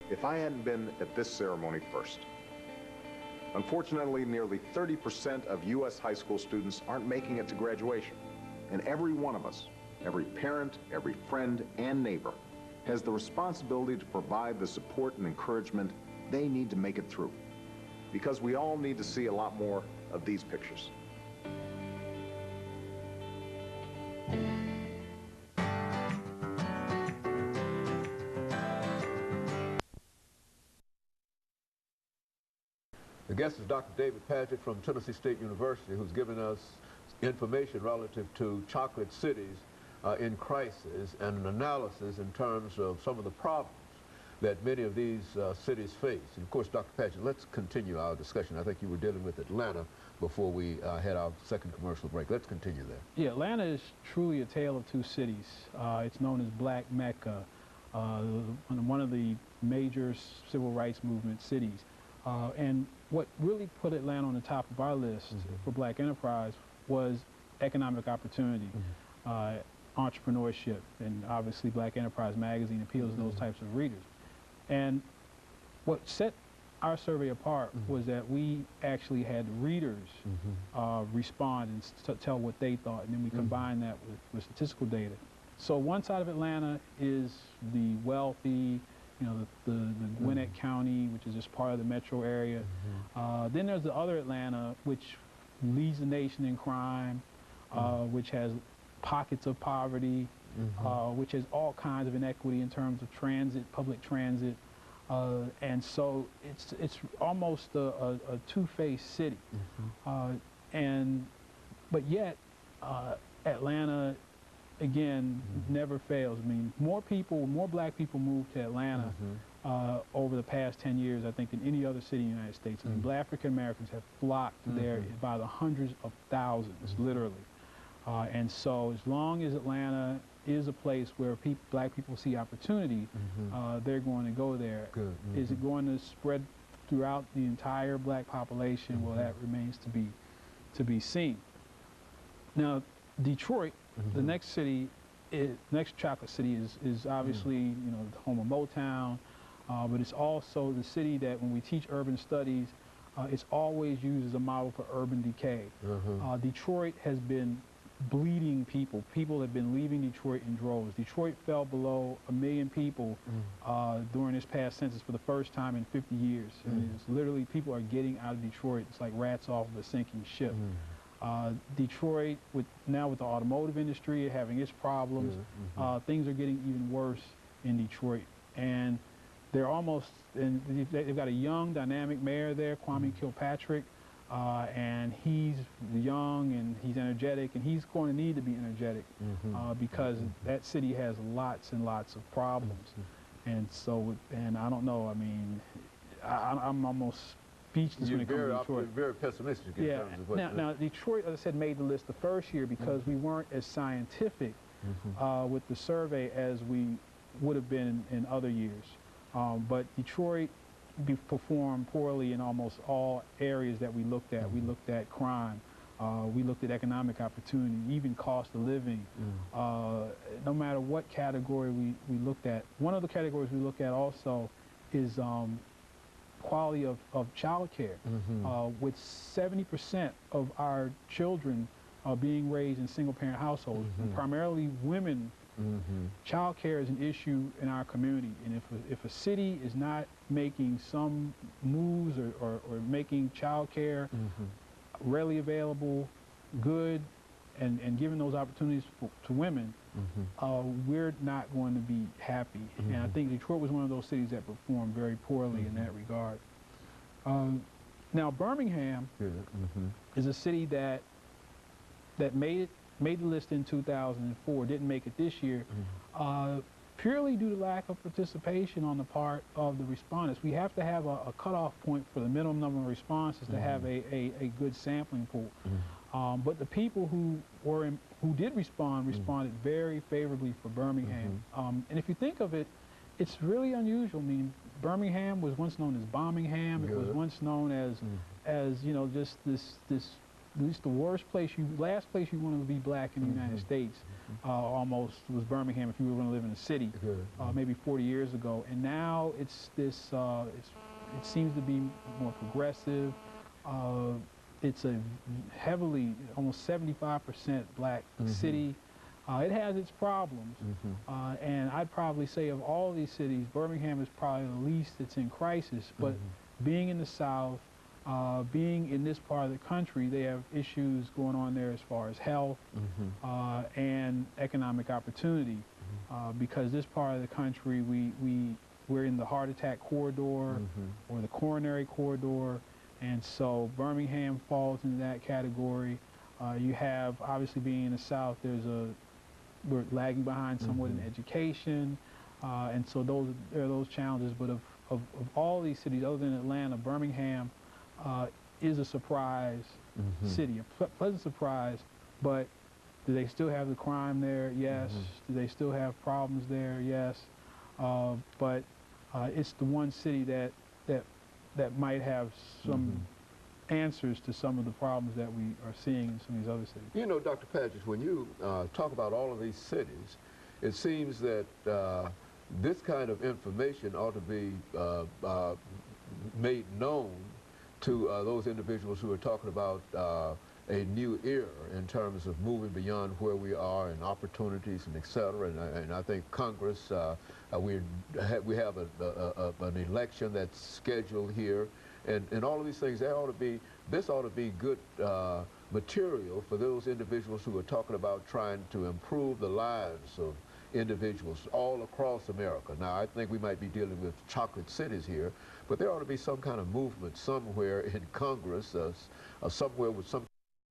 if I hadn't been at this ceremony first. Unfortunately, nearly 30% of U.S. high school students aren't making it to graduation. And every one of us, every parent, every friend, and neighbor, has the responsibility to provide the support and encouragement they need to make it through. Because we all need to see a lot more of these pictures. The guest is Dr. David Padgett from Tennessee State University, who's given us information relative to chocolate cities in crisis and an analysis in terms of some of the problems that many of these cities face. And of course, Dr. Padgett, let's continue our discussion. I think you were dealing with Atlanta before we had our second commercial break. Let's continue there. Yeah, Atlanta is truly a tale of two cities. It's known as Black Mecca, one of the major civil rights movement cities. And what really put Atlanta on the top of our list for Black enterprise was economic opportunity, entrepreneurship, and obviously Black Enterprise magazine appeals to those types of readers. And what set our survey apart was that we actually had readers respond and tell what they thought, and then we combined that with statistical data. So one side of Atlanta is the wealthy, you know, the Gwinnett County, which is just part of the metro area. Then there's the other Atlanta, which leads the nation in crime, which has pockets of poverty, which has all kinds of inequity in terms of transit, public transit. And so it's almost a two-faced city. But yet, Atlanta, again, never fails. I mean, more Black people moved to Atlanta over the past 10 years, I think, than any other city in the United States. I mean, Black African Americans have flocked there by the hundreds of thousands, literally. And so as long as Atlanta is a place where Black people see opportunity, they're going to go there. Is it going to spread throughout the entire Black population? Well, that remains to be seen. Now, Detroit, the next city, next chocolate city is obviously you know, the home of Motown, but it's also the city that when we teach urban studies, it's always used as a model for urban decay. Detroit has been bleeding people. People have been leaving Detroit in droves. Detroit fell below 1 million people during this past census for the first time in 50 years. And it's literally, people are getting out of Detroit. It's like rats off of a sinking ship. Detroit, now with the automotive industry having its problems, things are getting even worse in Detroit. And they're they've got a young, dynamic mayor there, Kwame Kilpatrick, and he's young and he's energetic, and he's going to need to be energetic because that city has lots and lots of problems. And so, and I don't know, I mean, I'm almost speechless when it comes to Detroit. You're very pessimistic in terms of what... Now, Detroit, as I said, made the list the first year because we weren't as scientific with the survey as we would have been in other years. But Detroit performed poorly in almost all areas that we looked at. We looked at crime, we looked at economic opportunity, even cost of living. No matter what category we looked at. One of the categories we look at also is quality of child care, with 70% of our children being raised in single-parent households, primarily women. Child care is an issue in our community, and if a city is not making some moves or making child care readily available, good, and giving those opportunities to women, we're not going to be happy. And I think Detroit was one of those cities that performed very poorly in that regard. Now, Birmingham is a city that made the list in 2004, didn't make it this year, purely due to lack of participation on the part of the respondents. We have to have a cutoff point for the minimum number of responses to have a good sampling pool. But the people who did responded very favorably for Birmingham. And if you think of it, it's really unusual. I mean, Birmingham was once known as Bombingham. It was once known as you know, just this at least the last place you wanted to be black in the United States, almost was Birmingham if you were going to live in a city, maybe 40 years ago. And now it's this, it seems to be more progressive. It's a heavily, almost 75% black city. It has its problems, and I'd probably say of all these cities, Birmingham is probably the least that's in crisis, but being in the South, being in this part of the country, they have issues going on there as far as health and economic opportunity, because this part of the country, we're in the heart attack corridor or the coronary corridor, and so Birmingham falls into that category. You have, obviously being in the South, we're lagging behind somewhat in education, and so there are those challenges. But of all these cities, other than Atlanta, Birmingham is a surprise city, a pleasant surprise. But do they still have the crime there? Yes. Do they still have problems there? Yes. But it's the one city that might have some answers to some of the problems that we are seeing in some of these other cities. You know, Dr. Padgett, when you talk about all of these cities, it seems that this kind of information ought to be made known to those individuals who are talking about a new era in terms of moving beyond where we are and opportunities and et cetera. And I think Congress, we have an election that's scheduled here. And all of these things, this ought to be good material for those individuals who are talking about trying to improve the lives of individuals all across America. Now, I think we might be dealing with chocolate cities here, but there ought to be some kind of movement somewhere in Congress, somewhere with some